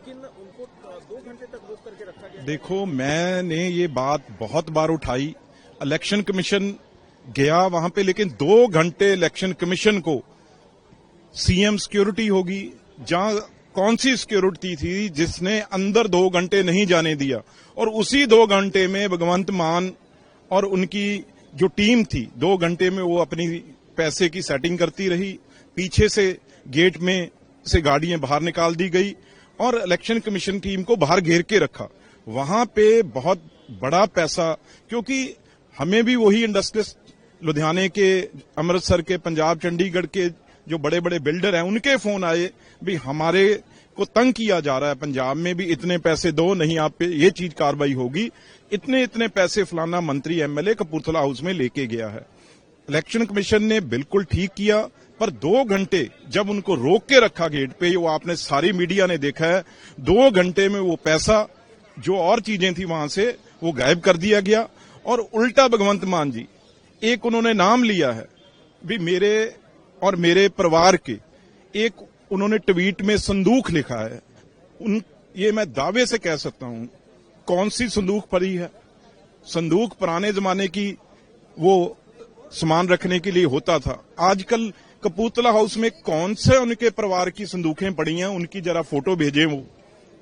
लेकिन उनको 2 घंटे तक रोक करके रखा गया। देखो, मैंने ये बात बहुत बार उठाई, इलेक्शन कमीशन गया वहां पे, लेकिन 2 घंटे इलेक्शन कमीशन को सीएम सिक्योरिटी होगी, जहां कौन सी सिक्योरिटी थी जिसने अंदर 2 घंटे नहीं जाने दिया, और उसी 2 घंटे में भगवंत मान और उनकी जो टीम थी 2 घंटे में वो अपनी पैसे की सेटिंग करती रही। पीछे से गेट में से गाड़ियां बाहर निकाल दी गई और इलेक्शन कमीशन टीम को बाहर घेर के रखा। वहां पे बहुत बड़ा पैसा, क्योंकि हमें भी वही इंडस्ट्रियलिस्ट लुधियाने के, अमृतसर के, पंजाब चंडीगढ़ के जो बड़े बड़े बिल्डर हैं उनके फोन आए भी हमारे को तंग किया जा रहा है, पंजाब में भी इतने पैसे दो, नहीं आप पे ये चीज कार्रवाई होगी, इतने इतने पैसे फलाना मंत्री एमएलए कपूरथला हाउस में लेके गया है। इलेक्शन कमीशन ने बिल्कुल ठीक किया, पर 2 घंटे जब उनको रोक के रखा गेट पे, वो आपने सारी मीडिया ने देखा है, 2 घंटे में वो पैसा जो और चीजें थी वहां से वो गायब कर दिया गया। और उल्टा भगवंत मान जी, एक उन्होंने नाम लिया है भी मेरे और मेरे परिवार के, एक उन्होंने ट्वीट में संदूक लिखा है, ये मैं दावे से कह सकता हूं, कौन सी संदूक पड़ी है? संदूक पुराने जमाने की वो सामान रखने के लिए होता था। आजकल कपूरथला हाउस में कौन से उनके परिवार की संदूकें पड़ी हैं, उनकी जरा फोटो भेजें। वो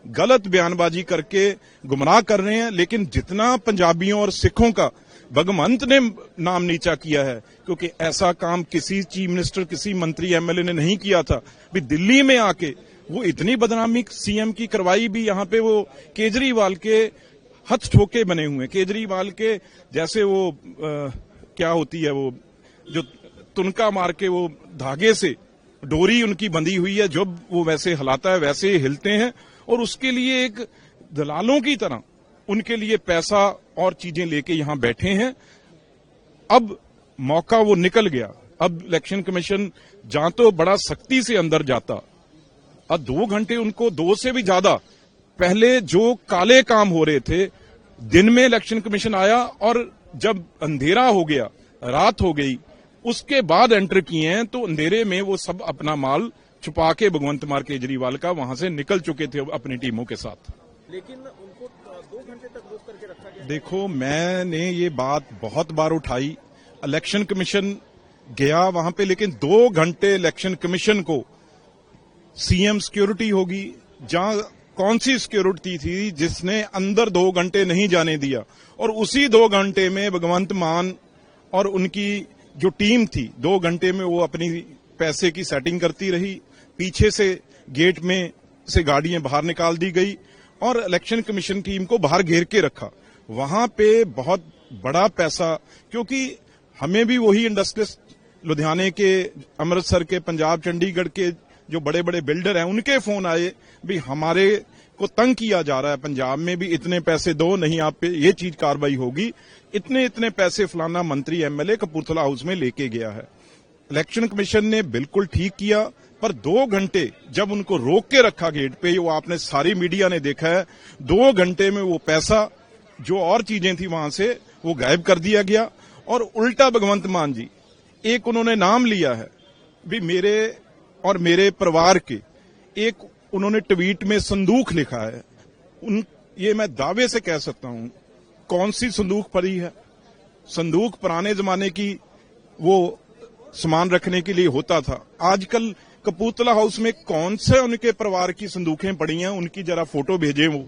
गलत बयानबाजी करके गुमराह कर रहे हैं, लेकिन जितना पंजाबियों और सिखों का भगवंत ने नाम नीचा किया है, क्योंकि ऐसा काम किसी चीफ मिनिस्टर, किसी मंत्री एमएलए ने नहीं किया था। भी दिल्ली में आके वो इतनी बदनामी सीएम की करवाई, भी यहां पे वो केजरीवाल के हथ ठोके बने हुए, केजरीवाल के जैसे वो क्या होती है वो जो तुनका मार के वो धागे से डोरी उनकी बंधी हुई है, जब वो वैसे हिलाता है वैसे ही हिलते हैं, और उसके लिए एक दलालों की तरह उनके लिए पैसा और चीजें लेके यहां बैठे हैं। अब मौका वो निकल गया। अब इलेक्शन कमीशन जहां तो बड़ा सख्ती से अंदर जाता, अब 2 घंटे उनको 2 से भी ज्यादा पहले जो काले काम हो रहे थे, दिन में इलेक्शन कमीशन आया और जब अंधेरा हो गया, रात हो गई, उसके बाद एंटर किए हैं, तो अंधेरे में वो सब अपना माल छुपा के भगवंत मान केजरीवाल का वहां से निकल चुके थे अपनी टीमों के साथ। लेकिन उनको 2 घंटे तक रोक करके रखा गया। देखो, मैंने ये बात बहुत बार उठाई, इलेक्शन कमीशन गया वहां पे, लेकिन 2 घंटे इलेक्शन कमीशन को सीएम सिक्योरिटी होगी, जहां कौन सी सिक्योरिटी थी जिसने अंदर 2 घंटे नहीं जाने दिया, और उसी 2 घंटे में भगवंत मान और उनकी जो टीम थी 2 घंटे में वो अपनी पैसे की सेटिंग करती रही। पीछे से गेट में से गाड़ियां बाहर निकाल दी गई और इलेक्शन कमीशन टीम को बाहर घेर के रखा। वहां पे बहुत बड़ा पैसा, क्योंकि हमें भी वही इंडस्ट्रियलिस्ट लुधियाने के, अमृतसर के, पंजाब चंडीगढ़ के जो बड़े बड़े बिल्डर हैं उनके फोन आए भी हमारे को तंग किया जा रहा है, पंजाब में भी इतने पैसे दो, नहीं आप पे ये चीज कार्रवाई होगी, इतने इतने पैसे फलाना मंत्री एमएलए कपूरथला हाउस में लेके गया है। इलेक्शन कमीशन ने बिल्कुल ठीक किया, पर 2 घंटे जब उनको रोक के रखा गेट पे, वो आपने सारी मीडिया ने देखा है, 2 घंटे में वो पैसा जो और चीजें थी वहां से वो गायब कर दिया गया। और उल्टा भगवंत मान जी, एक उन्होंने नाम लिया है भी मेरे और मेरे परिवार के, एक उन्होंने ट्वीट में संदूक लिखा है, ये मैं दावे से कह सकता हूं, कौन सी संदूक पड़ी है? संदूक पुराने जमाने की वो सामान रखने के लिए होता था। आजकल कपूरथला हाउस में कौन से उनके परिवार की संदूकें पड़ी हैं, उनकी जरा फोटो भेजें। वो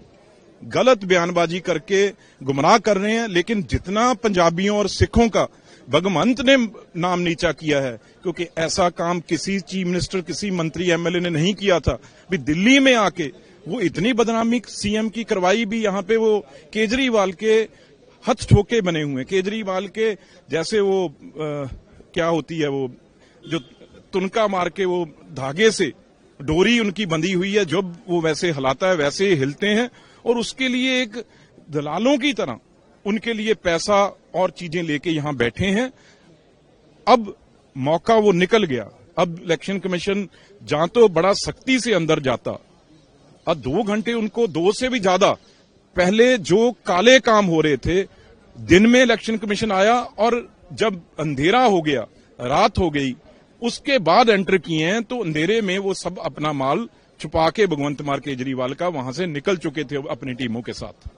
गलत बयानबाजी करके गुमराह कर रहे हैं, लेकिन जितना पंजाबियों और सिखों का भगवंत ने नाम नीचा किया है, क्योंकि ऐसा काम किसी चीफ मिनिस्टर, किसी मंत्री एमएलए ने नहीं किया था। भी दिल्ली में आके वो इतनी बदनामी सीएम की करवाई, भी यहां पे वो केजरीवाल के हथ ठोके बने हुए, केजरीवाल के जैसे वो क्या होती है वो जो तुनका मार के वो धागे से डोरी उनकी बंधी हुई है, जब वो वैसे हिलाता है वैसे ही हिलते हैं, और उसके लिए एक दलालों की तरह उनके लिए पैसा और चीजें लेके यहां बैठे हैं। अब मौका वो निकल गया। अब इलेक्शन कमीशन जहां तो बड़ा सख्ती से अंदर जाता, अब 2 घंटे उनको 2 से भी ज्यादा पहले जो काले काम हो रहे थे, दिन में इलेक्शन कमीशन आया और जब अंधेरा हो गया, रात हो गई, उसके बाद एंटर किए हैं, तो अंधेरे में वो सब अपना माल छुपा के भगवंत मान केजरीवाल का वहां से निकल चुके थे अपनी टीमों के साथ।